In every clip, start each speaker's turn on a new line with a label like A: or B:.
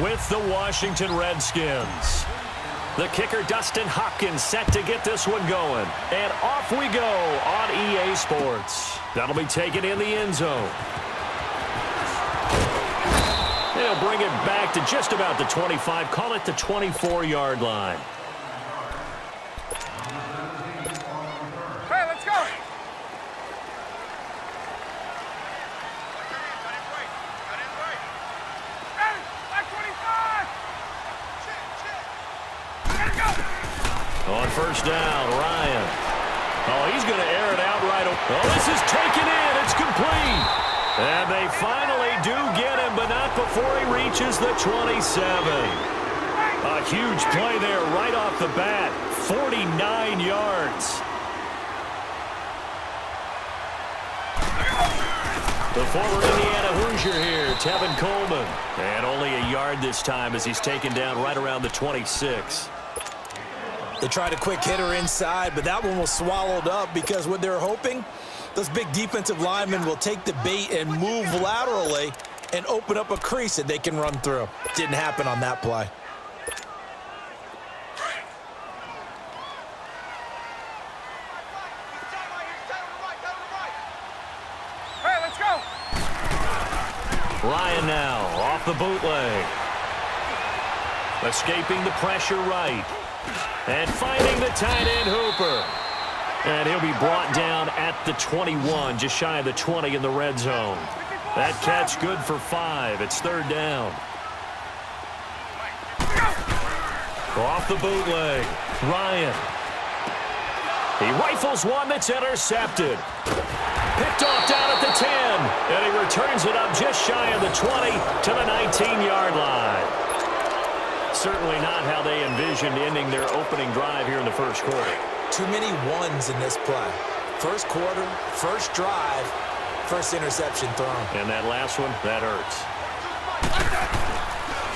A: with the Washington Redskins. The kicker, Dustin Hopkins, set to get this one going. And off we go on EA Sports. That'll be taken in the end zone. They'll bring it back to just about the 25. Call it the 24-yard line.
B: Hey, let's go.
A: On first down, Ryan. Oh, he's going to air it out right away. Oh, this is taken in. It's complete. And they finally do get him, but not before he reaches the 27. A huge play there right off the bat. 49 yards. The former Indiana Hoosier here, Tevin Coleman. And only a yard this time as he's taken down right around the 26.
C: They tried a quick hitter inside, but that one was swallowed up because what they're hoping, those big defensive linemen will take the bait and move laterally and open up a crease that they can run through. Didn't happen on that play.
B: Hey, let's go.
A: Ryan now off the bootleg. Escaping the pressure right. And finding the tight end Hooper. And he'll be brought down at the 21, just shy of the 20 in the red zone. That catch good for 5. It's third down. Off the bootleg. Ryan. He rifles one that's intercepted. Picked off down at the 10. And he returns it up just shy of the 20 to the 19-yard line. Certainly not how they envisioned ending their opening drive here in the first quarter.
C: Too many ones in this play. First quarter, first drive, first interception thrown.
A: And that last one, that hurts.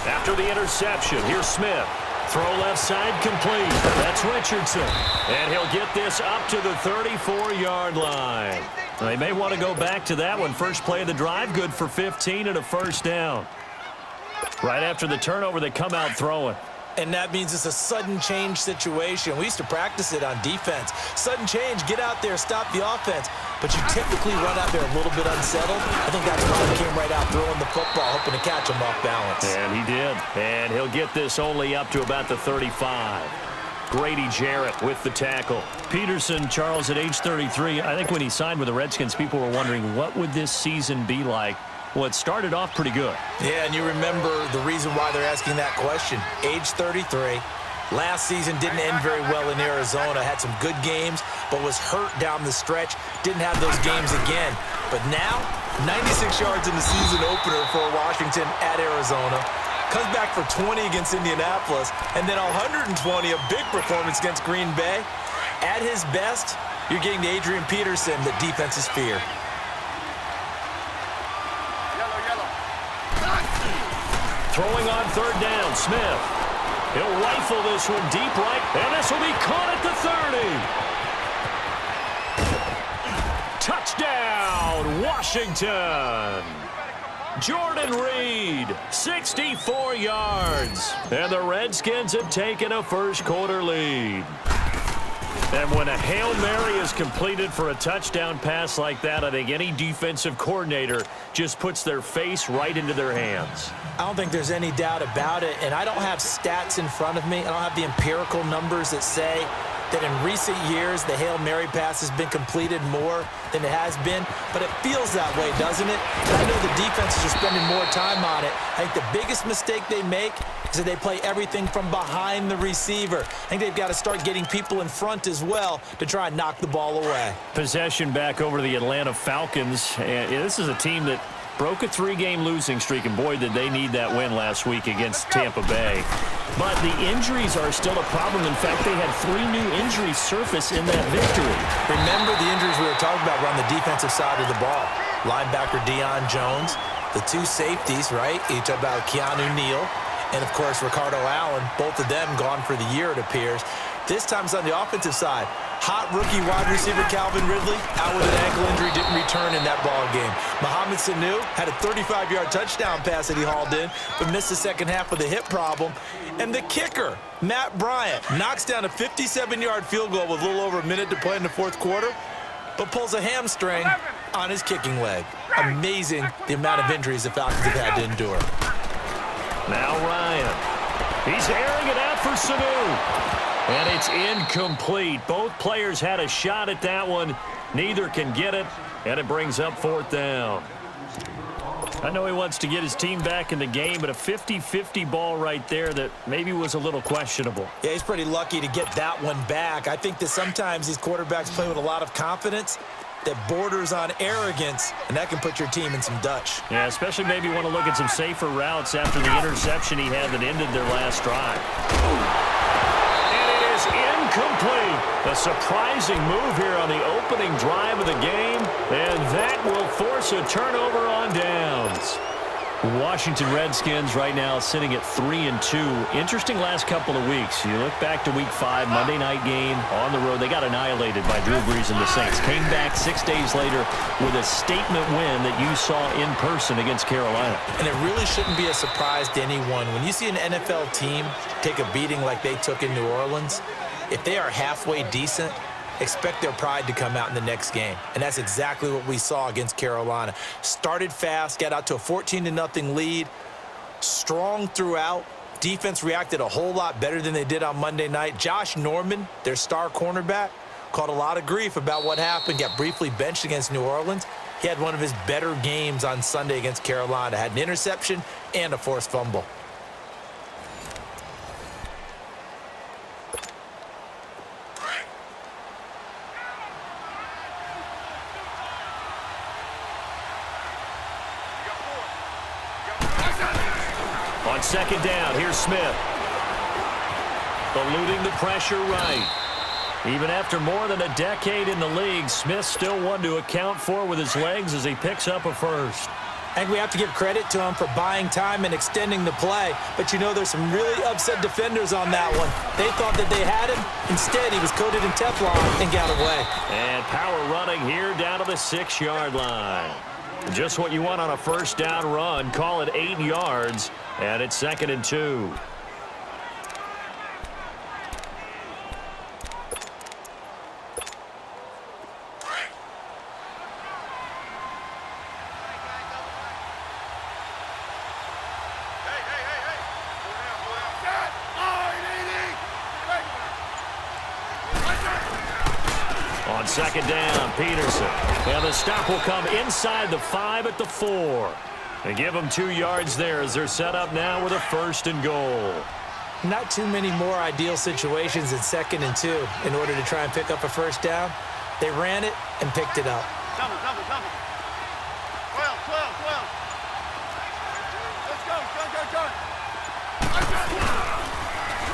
A: After the interception, here's Smith. Throw left side complete. That's Richardson. And he'll get this up to the 34-yard line. They may want to go back to that one. First play of the drive, good for 15 and a first down. Right after the turnover, they come out throwing.
C: And that means it's a sudden change situation. We used to practice it on defense. Sudden change, get out there, stop the offense. But you typically run out there a little bit unsettled. I think that's why he came right out throwing the football, hoping to catch him off balance.
A: And he did. And he'll get this only up to about the 35. Grady Jarrett with the tackle. Peterson, Charles, at age 33, I think when he signed with the Redskins, people were wondering what would this season be like. Well, it started off pretty good.
C: Yeah, and you remember the reason why they're asking that question. Age 33. Last season didn't end very well in Arizona. Had some good games, but was hurt down the stretch. Didn't have those games again. But now, 96 yards in the season opener for Washington at Arizona. Comes back for 20 against Indianapolis. And then 120, a big performance against Green Bay. At his best, you're getting to Adrian Peterson, the defense's fear.
A: Throwing on third down, Smith. He'll rifle this one deep right, and this will be caught at the 30. Touchdown, Washington. Jordan Reed, 64 yards. And the Redskins have taken a first quarter lead. And when a Hail Mary is completed for a touchdown pass like that, I think any defensive coordinator just puts their face right into their hands.
C: I don't think there's any doubt about it, and I don't have stats in front of me. I don't have the empirical numbers that say that in recent years the Hail Mary pass has been completed more than it has been, but it feels that way, doesn't it? And I know the defenses are spending more time on it. I think the biggest mistake they make is that they play everything from behind the receiver. I think they've got to start getting people in front as well to try and knock the ball away.
A: Possession back over to the Atlanta Falcons. And this is a team that broke a 3-game losing streak, and boy, did they need that win last week against Tampa Bay. But the injuries are still a problem. In fact, they had 3 new injuries surface in that victory.
C: Remember the injuries we were talking about were on the defensive side of the ball. Linebacker Deion Jones, the 2 safeties, right? You talk about Keanu Neal, and, of course, Ricardo Allen, both of them gone for the year, it appears. This time's on the offensive side. Hot rookie wide receiver Calvin Ridley out with an ankle injury, didn't return in that ball game. Mohamed Sanu had a 35-yard touchdown pass that he hauled in, but missed the second half with a hip problem. And the kicker, Matt Bryant, knocks down a 57-yard field goal with a little over a minute to play in the fourth quarter, but pulls a hamstring on his kicking leg. Amazing the amount of injuries the Falcons have had to endure.
A: Now Ryan. He's airing it out for Sanu. And it's incomplete. Both players had a shot at that one. Neither can get it, and it brings up fourth down. I know he wants to get his team back in the game, but a 50-50 ball right there that maybe was a little questionable.
C: Yeah, he's pretty lucky to get that one back. I think that sometimes these quarterbacks play with a lot of confidence that borders on arrogance, and that can put your team in some Dutch.
A: Yeah, especially maybe want to look at some safer routes after the interception he had that ended their last drive. Incomplete. A surprising move here on the opening drive of the game, and that will force a turnover on downs. Washington Redskins right now sitting at 3-2. Interesting last couple of weeks. You look back to Week 5, Monday night game on the road. They got annihilated by Drew Brees and the Saints. Came back 6 days later with a statement win that you saw in person against Carolina.
C: And it really shouldn't be a surprise to anyone. When you see an NFL team take a beating like they took in New Orleans, if they are halfway decent, expect their pride to come out in the next game. And that's exactly what we saw against Carolina. Started fast, got out to a 14-0 lead, strong throughout. Defense reacted a whole lot better than they did on Monday night. Josh Norman, their star cornerback, caught a lot of grief about what happened, got briefly benched against New Orleans. He had one of his better games on Sunday against Carolina. Had an interception and a forced fumble.
A: On second down, here's Smith. Eluding the pressure right. Even after more than a decade in the league, Smith still one to account for with his legs as he picks up a first.
C: I think we have to give credit to him for buying time and extending the play. But, you know, there's some really upset defenders on that one. They thought that they had him. Instead, he was coated in Teflon and got away.
A: And power running here down to the 6-yard line. Just what you want on a first down run. Call it 8 yards, and it's 2nd and 2. On second down, Peterson. And the stop will come inside the 5 at the 4. And give them 2 yards there as they're set up now with a 1st and goal.
C: Not too many more ideal situations in 2nd and 2 in order to try and pick up a first down. They ran it and picked it up.
B: Double. 12. Let's go.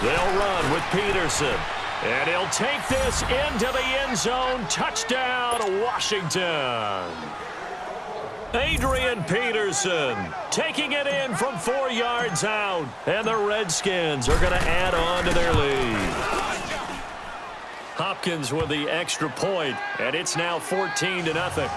A: They'll run with Peterson. And he'll take this into the end zone. Touchdown, Washington. Adrian Peterson taking it in from 4 yards out. And the Redskins are going to add on to their lead. Hopkins with the extra point, and it's now 14-0.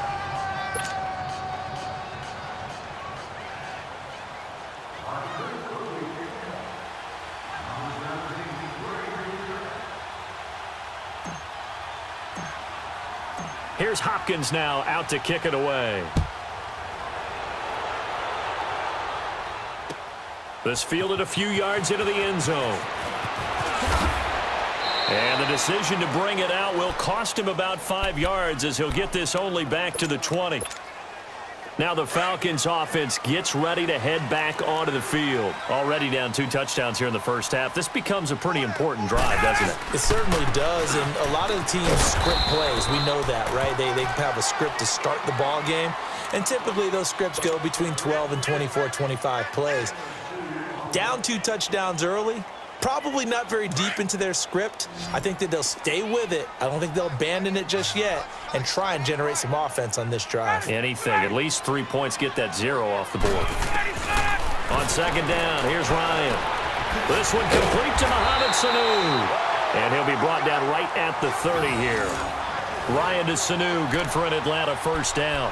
A: Here's Hopkins now out to kick it away. This fielded a few yards into the end zone. And the decision to bring it out will cost him about 5 yards as he'll get this only back to the 20. Now the Falcons offense gets ready to head back onto the field. Already down 2 touchdowns here in the first half. This becomes a pretty important drive, doesn't it?
C: It certainly does, and a lot of the teams script plays. We know that, right? They have a script to start the ball game, and typically those scripts go between 12 and 24, 25 plays. Down 2 touchdowns early, probably not very deep into their script. I think that they'll stay with it. I don't think they'll abandon it just yet and try and generate some offense on this drive.
A: Anything. At least 3 points, get that 0 off the board. On second down, here's Ryan. This one complete to Mohamed Sanu. And he'll be brought down right at the 30 here. Ryan to Sanu, good for an Atlanta first down.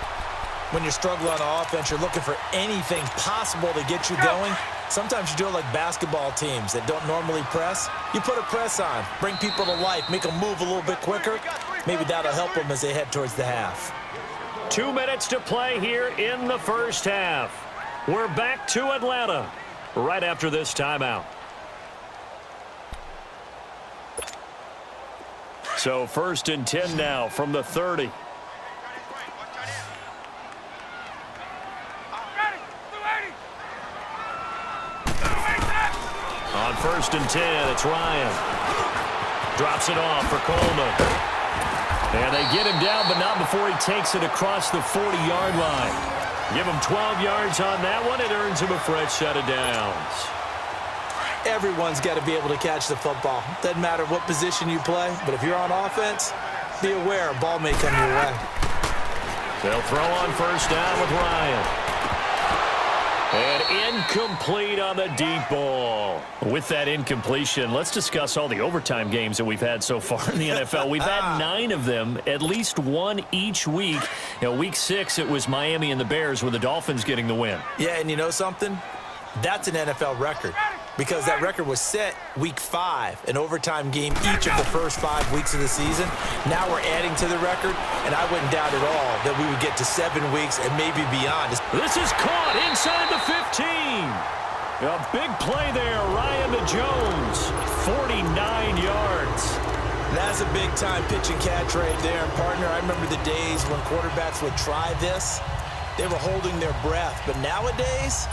C: When you're struggling on offense, you're looking for anything possible to get you going. Sometimes you do it like basketball teams that don't normally press. You put a press on, bring people to life, make them move a little bit quicker. Maybe that'll help them as they head towards the half.
A: 2 minutes to play here in the first half. We're back to Atlanta right after this timeout. So 1st and 10 now from the 30. On 1st and 10, it's Ryan. Drops it off for Coleman. And they get him down, but not before he takes it across the 40-yard line. Give him 12 yards on that one. It earns him a fresh set of downs.
C: Everyone's got to be able to catch the football. Doesn't matter what position you play, but if you're on offense, be aware a ball may come your way.
A: They'll throw on 1st down with Ryan. And incomplete on the deep ball. With that incompletion, let's discuss all the overtime games that we've had so far in the NFL. We've had 9 of them, at least one each week. Week 6, it was Miami and the Bears with the Dolphins getting the win.
C: Yeah, and you know something? That's an NFL record because that record was set week 5, an overtime game each of the first 5 weeks of the season. Now we're adding to the record, and I wouldn't doubt at all that we would get to 7 weeks and maybe beyond.
A: This is caught inside the 15. A big play there, Ryan to Jones, 49 yards.
C: That's a big-time pitch and catch right there. And, partner, I remember the days when quarterbacks would try this. They were holding their breath. But nowadays,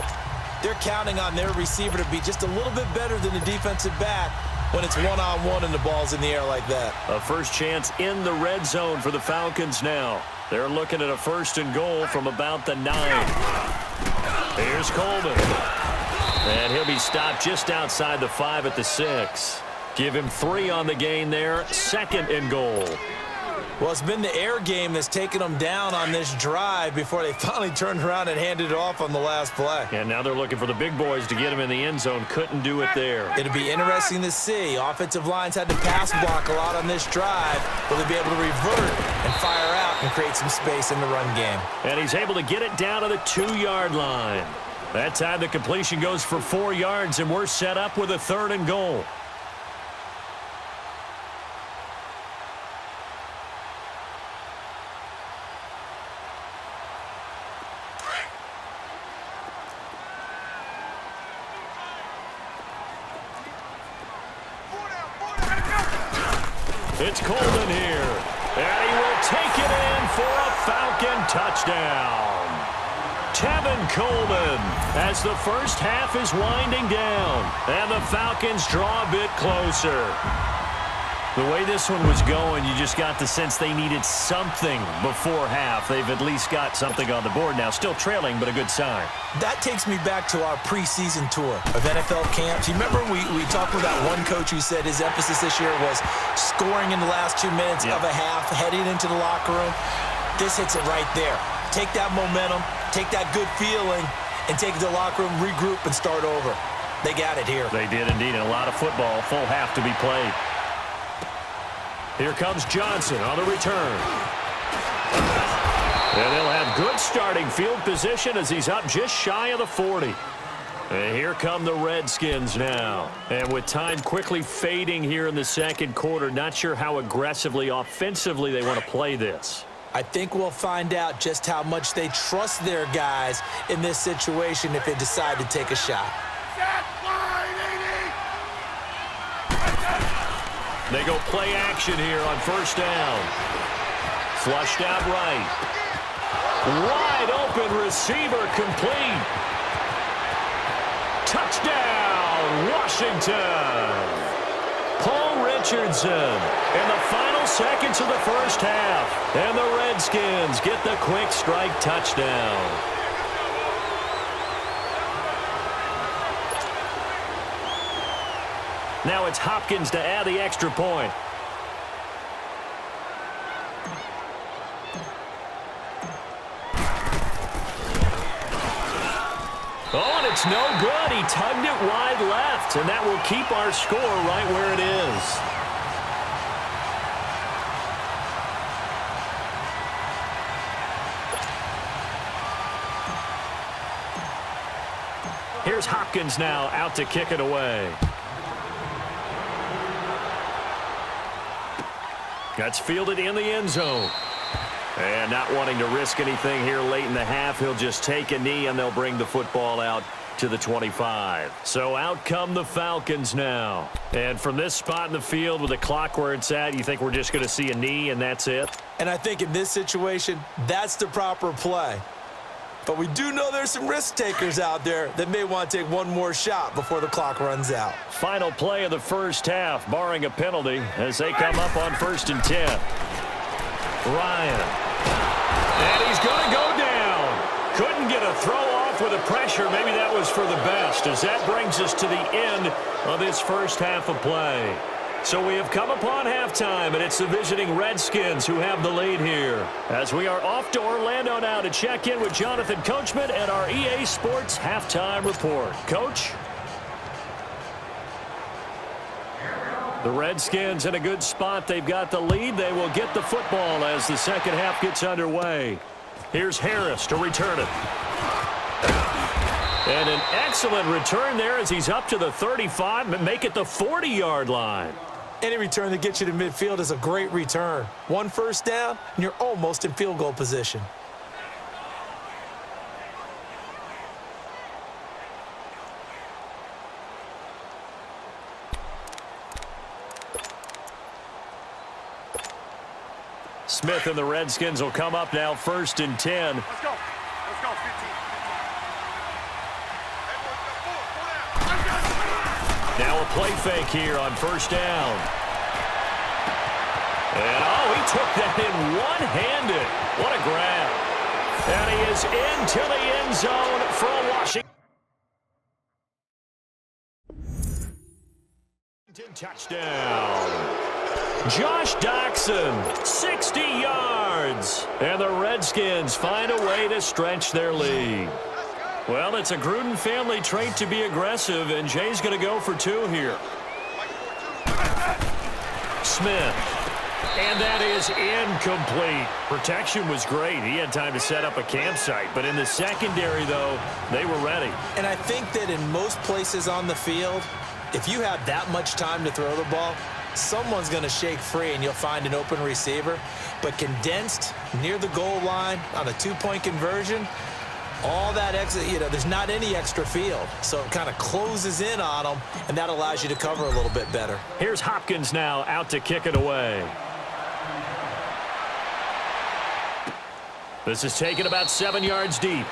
C: they're counting on their receiver to be just a little bit better than the defensive back when it's one-on-one and the ball's in the air like that.
A: A first chance in the red zone for the Falcons now. They're looking at a 1st and goal from about the 9. Here's Coleman. And he'll be stopped just outside the 5 at the 6. Give him 3 on the gain there. 2nd and goal.
C: Well, it's been the air game that's taken them down on this drive before they finally turned around and handed it off on the last play.
A: And now they're looking for the big boys to get him in the end zone. Couldn't do it there.
C: It'll be interesting to see. Offensive lines had to pass block a lot on this drive. Will they be able to revert and fire out and create some space in the run game?
A: And he's able to get it down to the 2-yard line. That time the completion goes for 4 yards, and we're set up with a 3rd and goal. It's Coleman here, and he will take it in for a Falcon touchdown. Tevin Coleman as the first half is winding down, and the Falcons draw a bit closer. The way this one was going, you just got the sense they needed something before half. They've at least got something on the board now. Still trailing, but a good sign.
C: That takes me back to our preseason tour of NFL camps. You remember we talked with that one coach who said his emphasis this year was scoring in the last 2 minutes of a half, heading into the locker room. This hits it right there. Take that momentum, take that good feeling, and take it to the locker room, regroup, and start over. They got it here.
A: They did indeed, and a lot of football, full half to be played. Here comes Johnson on the return. And they'll have good starting field position as he's up just shy of the 40. And here come the Redskins now. And with time quickly fading here in the second quarter, not sure how aggressively, offensively they want to play this.
C: I think we'll find out just how much they trust their guys in this situation if they decide to take a shot.
A: They go play action here on 1st down. Flushed out right. Wide open receiver complete. Touchdown, Washington. Paul Richardson in the final seconds of the first half. And the Redskins get the quick strike touchdown. Now it's Hopkins to add the extra point. Oh, and it's It's no good. He tugged it wide left, and that will keep our score right where it is. Here's Hopkins now out to kick it away. That's fielded in the end zone. And not wanting to risk anything here late in the half, he'll just take a knee, and they'll bring the football out to the 25. So out come the Falcons now. And from this spot in the field with the clock where it's at, you think we're just going to see a knee and that's it?
C: And I think in this situation, that's the proper play. But we do know there's some risk takers out there that may want to take one more shot before the clock runs out.
A: Final play of the first half, barring a penalty, as they come up on 1st and 10. Ryan. And he's going to go down. Couldn't get a throw off with the pressure. Maybe that was for the best, as that brings us to the end of this first half of play. So we have come upon halftime, and it's the visiting Redskins who have the lead here. As we are off to Orlando now to check in with Jonathan Coachman and our EA Sports Halftime Report. Coach? The Redskins in a good spot. They've got the lead. They will get the football as the second half gets underway. Here's Harris to return it. And an excellent return there as he's up to the 35 and make it the 40-yard line.
C: Any return that gets you to midfield is a great return. 1 first down, and you're almost in field goal position.
A: Smith and the Redskins will come up now 1st and 10.
B: Let's go. Let's go, 15.
A: Now a play fake here on 1st down. And, oh, he took that in one-handed. What a grab. And he is into the end zone for a Washington touchdown. Josh Doxson, 60 yards. And the Redskins find a way to stretch their lead. Well, it's a Gruden family trait to be aggressive, and Jay's going to go for 2 here. Smith. And that is incomplete. Protection was great. He had time to set up a campsite. But in the secondary, though, they were ready.
C: And I think that in most places on the field, if you have that much time to throw the ball, someone's going to shake free and you'll find an open receiver. But condensed near the goal line on a 2-point conversion, all that extra, there's not any extra field. So it kind of closes in on them, and that allows you to cover a little bit better.
A: Here's Hopkins now out to kick it away. This is taken about 7 yards deep.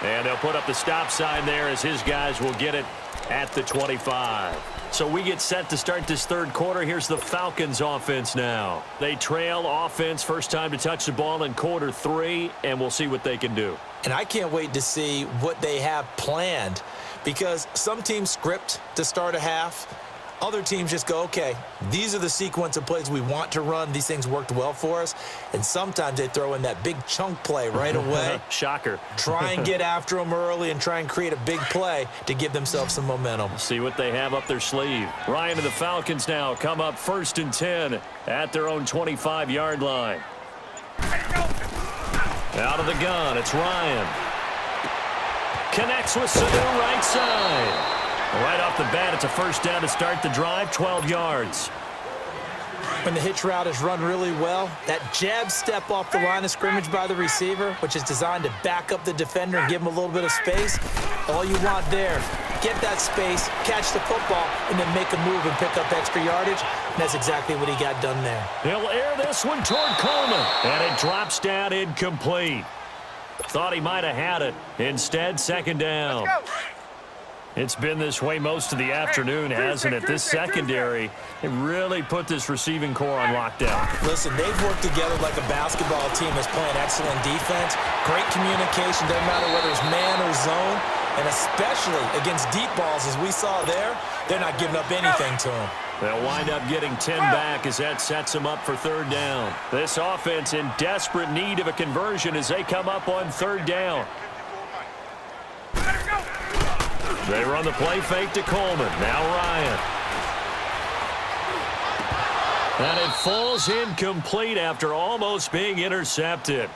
A: And they'll put up the stop sign there as his guys will get it at the 25. So we get set to start this third quarter. Here's the Falcons offense now. They trail offense, first time to touch the ball in quarter 3, and we'll see what they can do.
C: And I can't wait to see what they have planned, because some teams script to start a half. Other teams just go, okay, these are the sequence of plays we want to run. These things worked well for us. And sometimes they throw in that big chunk play right away.
A: Shocker.
C: Try and get after them early and try and create a big play to give themselves some momentum.
A: See what they have up their sleeve. Ryan and the Falcons now come up 1st and 10 at their own 25-yard line. Out of the gun, it's Ryan. Connects with Sanu right side. Right off the bat, it's a first down to start the drive, 12 yards.
C: When the hitch route is run really well, that jab step off the line of scrimmage by the receiver, which is designed to back up the defender and give him a little bit of space, all you want there, get that space, catch the football, and then make a move and pick up extra yardage. And that's exactly what he got done there.
A: He'll air this one toward Coleman, and it drops down incomplete. Thought he might have had it. Instead, second down. It's been this way most of the afternoon, hasn't it? This secondary, they really put this receiving core on lockdown.
C: Listen, they've worked together like a basketball team that's playing excellent defense. Great communication, doesn't matter whether it's man or zone. And especially against deep balls, as we saw there, they're not giving up anything to them.
A: They'll wind up getting 10 back as that sets them up for third down. This offense in desperate need of a conversion as they come up on third down. They run the play fake to Coleman. Now Ryan. And it falls incomplete after almost being intercepted.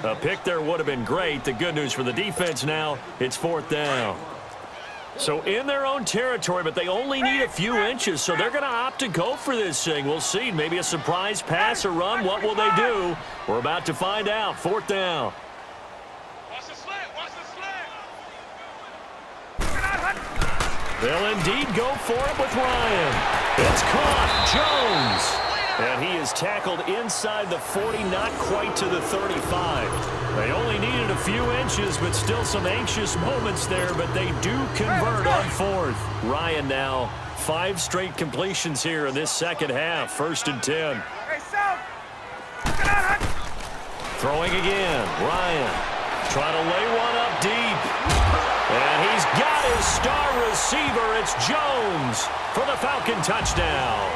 A: A pick there would have been great. The good news for the defense now, it's 4th down. So in their own territory, but they only need a few inches, so they're going to opt to go for this thing. We'll see. Maybe a surprise pass or run. What will they do? We're about to find out. 4th down.
B: Watch the slant. Watch the slant.
A: They'll indeed go for it with Ryan. It's caught. Jones. And he is tackled inside the 40, not quite to the 35. They only needed a few inches, but still some anxious moments there, but they do convert on 4th. Ryan now, 5 straight completions here in this second half. 1st and 10. Throwing again. Ryan trying to lay one up deep. And he's got his star receiver. It's Jones for the Falcon touchdown.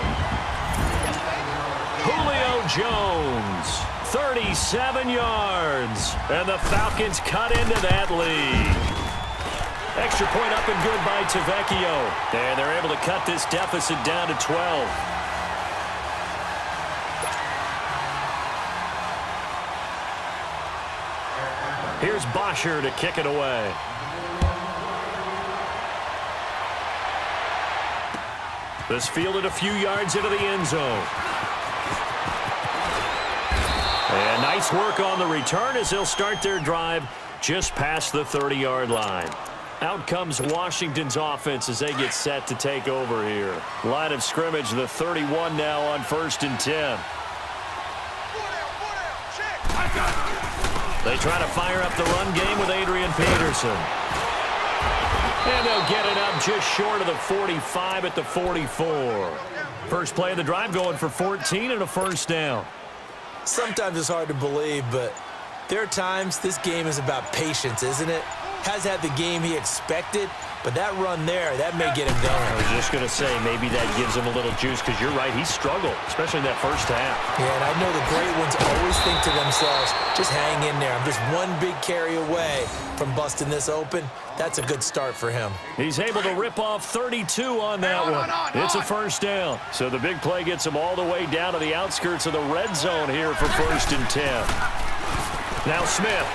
A: Julio Jones, 37 yards, and the Falcons cut into that lead. Extra point up and good by Tavecchio, and they're able to cut this deficit down to 12. Here's Bosher to kick it away. This fielded a few yards into the end zone. And nice work on the return as they'll start their drive just past the 30-yard line. Out comes Washington's offense as they get set to take over here. Line of scrimmage, the 31 now on 1st and 10. They try to fire up the run game with Adrian Peterson. And they'll get it up just short of the 45 at the 44. First play of the drive going for 14 and a 1st down.
C: Sometimes it's hard to believe, but there are times this game is about patience, isn't it? Has had the game he expected, but that run there, that may get him going.
A: I was just going to say, maybe that gives him a little juice, because you're right, he struggled, especially in that first half.
C: Yeah, and I know the great ones always think to themselves, just hang in there. I'm just one big carry away from busting this open. That's a good start for him.
A: He's able to rip off 32 on that one. It's a 1st down. So the big play gets him all the way down to the outskirts of the red zone here for 1st and 10. Now Smith.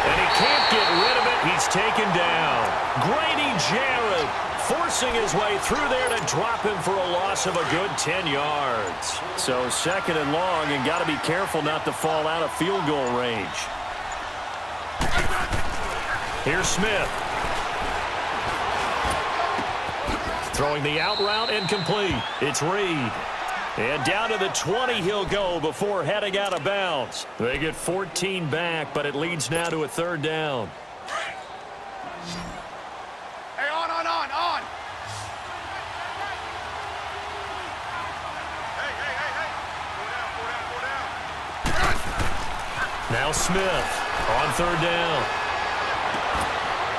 A: And he can't get rid of it. He's taken down. Grady Jarrett forcing his way through there to drop him for a loss of a good 10 yards. So 2nd and long, and got to be careful not to fall out of field goal range. Here's Smith. Throwing the out route incomplete. It's Reed. And down to the 20 he'll go before heading out of bounds. They get 14 back, but it leads now to a 3rd down.
B: Hey, on. Hey. Go down.
A: Now Smith on 3rd down.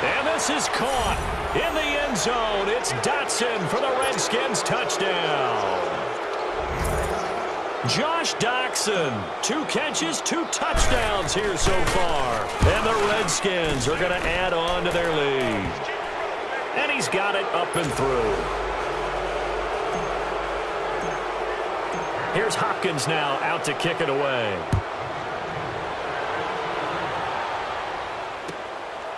A: And this is caught in the end zone. It's Dotson for the Redskins touchdown. Josh Doctson, 2 catches, 2 touchdowns here so far. And the Redskins are going to add on to their lead. And he's got it up and through. Here's Hopkins now out to kick it away.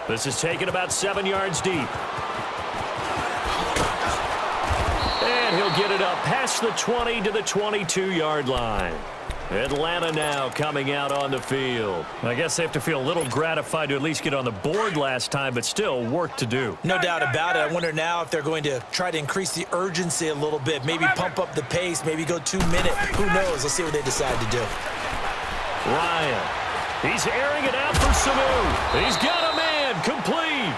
A: This is taken about 7 yards deep. And he'll get it up past the 20 to the 22-yard line. Atlanta now coming out on the field. I guess they have to feel a little gratified to at least get on the board last time, but still work to do.
C: No doubt about it. I wonder now if they're going to try to increase the urgency a little bit, maybe pump up the pace, maybe go 2 minute. Who knows? Let's see what they decide to do.
A: Ryan. He's airing it out for Sanu. He's got a man complete.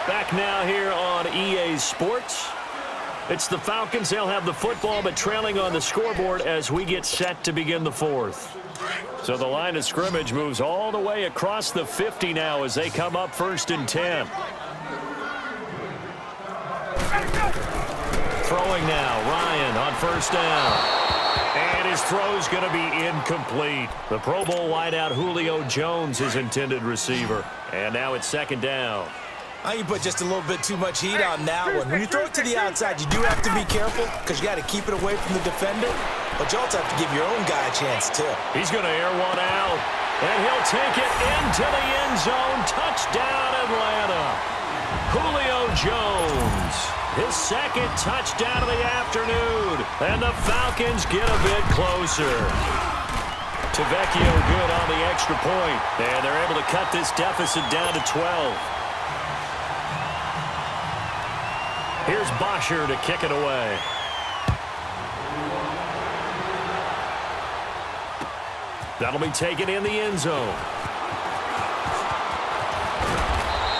A: Back now here on EA Sports. It's the Falcons. They'll have the football, but trailing on the scoreboard as we get set to begin the 4th. So the line of scrimmage moves all the way across the 50 now as they come up 1st and 10. Throwing now, Ryan on 1st down. And his throw's going to be incomplete. The Pro Bowl wideout Julio Jones, his intended receiver. And now it's 2nd down.
C: You put just a little bit too much heat on that one. When you throw it to the outside, you do have to be careful because you got to keep it away from the defender, but you also have to give your own guy a chance, too.
A: He's going to air one out, and he'll take it into the end zone. Touchdown, Atlanta. Julio Jones, his second touchdown of the afternoon, and the Falcons get a bit closer. Tavecchio good on the extra point, and they're able to cut this deficit down to 12. Here's Bosher to kick it away. That'll be taken in the end zone.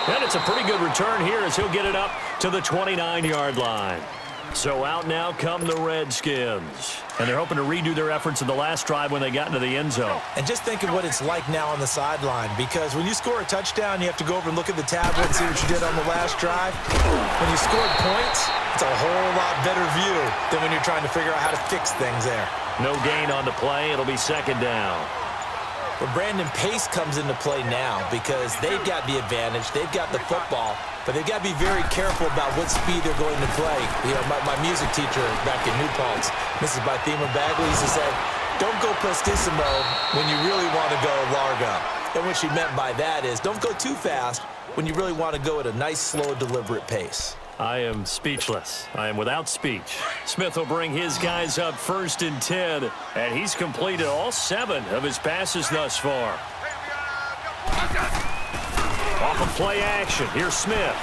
A: And it's a pretty good return here as he'll get it up to the 29-yard line. So out now come the Redskins. And they're hoping to redo their efforts in the last drive when they got into the end zone.
C: And just think of what it's like now on the sideline, because when you score a touchdown, you have to go over and look at the tablet and see what you did on the last drive. When you scored points, it's a whole lot better view than when you're trying to figure out how to fix things there.
A: No gain on the play. It'll be second down.
C: But Brandon, pace comes into play now because they've got the advantage. They've got the football, but they've got to be very careful about what speed they're going to play. You know, my music teacher back in New Paltz, Mrs. Bythema Bagley, used to say, don't go prestissimo when you really want to go largo. And what she meant by that is don't go too fast when you really want to go at a nice, slow, deliberate pace.
A: I am speechless. I am without speech. Smith will bring his guys up 1st and 10, and he's completed all 7 of his passes thus far. Off of play action, here's Smith.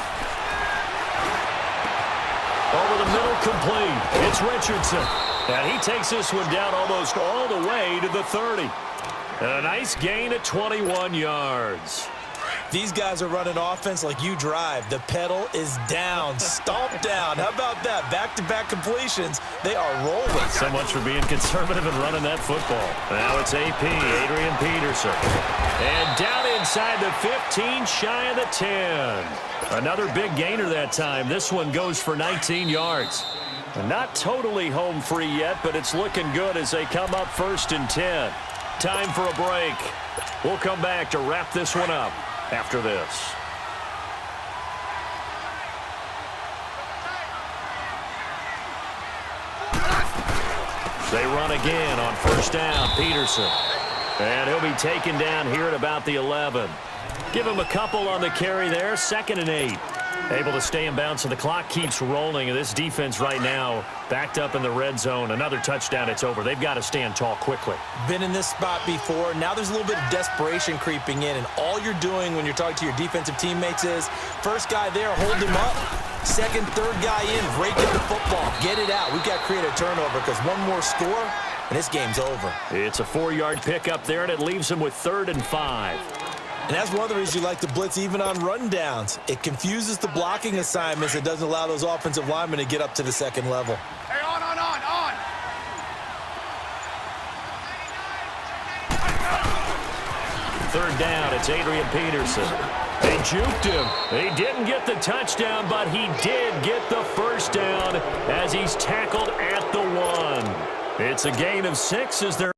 A: Over the middle, complete. It's Richardson. And he takes this one down almost all the way to the 30. And a nice gain at 21 yards.
C: These guys are running offense like you drive. The pedal is down, stomped down. How about that? Back-to-back completions. They are rolling.
A: So much for being conservative and running that football. Now it's AP, Adrian Peterson. And down inside the 15, shy of the 10. Another big gainer that time. This one goes for 19 yards. Not totally home free yet, but it's looking good as they come up 1st and 10. Time for a break. We'll come back to wrap this one up after this. They run again on 1st down, Peterson. And he'll be taken down here at about the 11. Give him a couple on the carry there, 2nd and 8. Able to stay in bounds, so the clock keeps rolling. And this defense right now backed up in the red zone. Another touchdown, it's over. They've got to stand tall quickly.
C: Been in this spot before. Now there's a little bit of desperation creeping in. And all you're doing when you're talking to your defensive teammates is, first guy there, hold him up. 2nd, 3rd guy in, rake at the football. Get it out. We've got to create a turnover because one more score, and this game's over.
A: It's a 4-yard pickup there, and it leaves them with 3rd and 5.
C: And that's one of the reasons you like to blitz even on rundowns. It confuses the blocking assignments. It doesn't allow those offensive linemen to get up to the 2nd level.
B: Hey, on.
A: 3rd down, it's Adrian Peterson. They juked him. He didn't get the touchdown, but he did get the 1st down as he's tackled at the 1. It's a gain of 6 as they're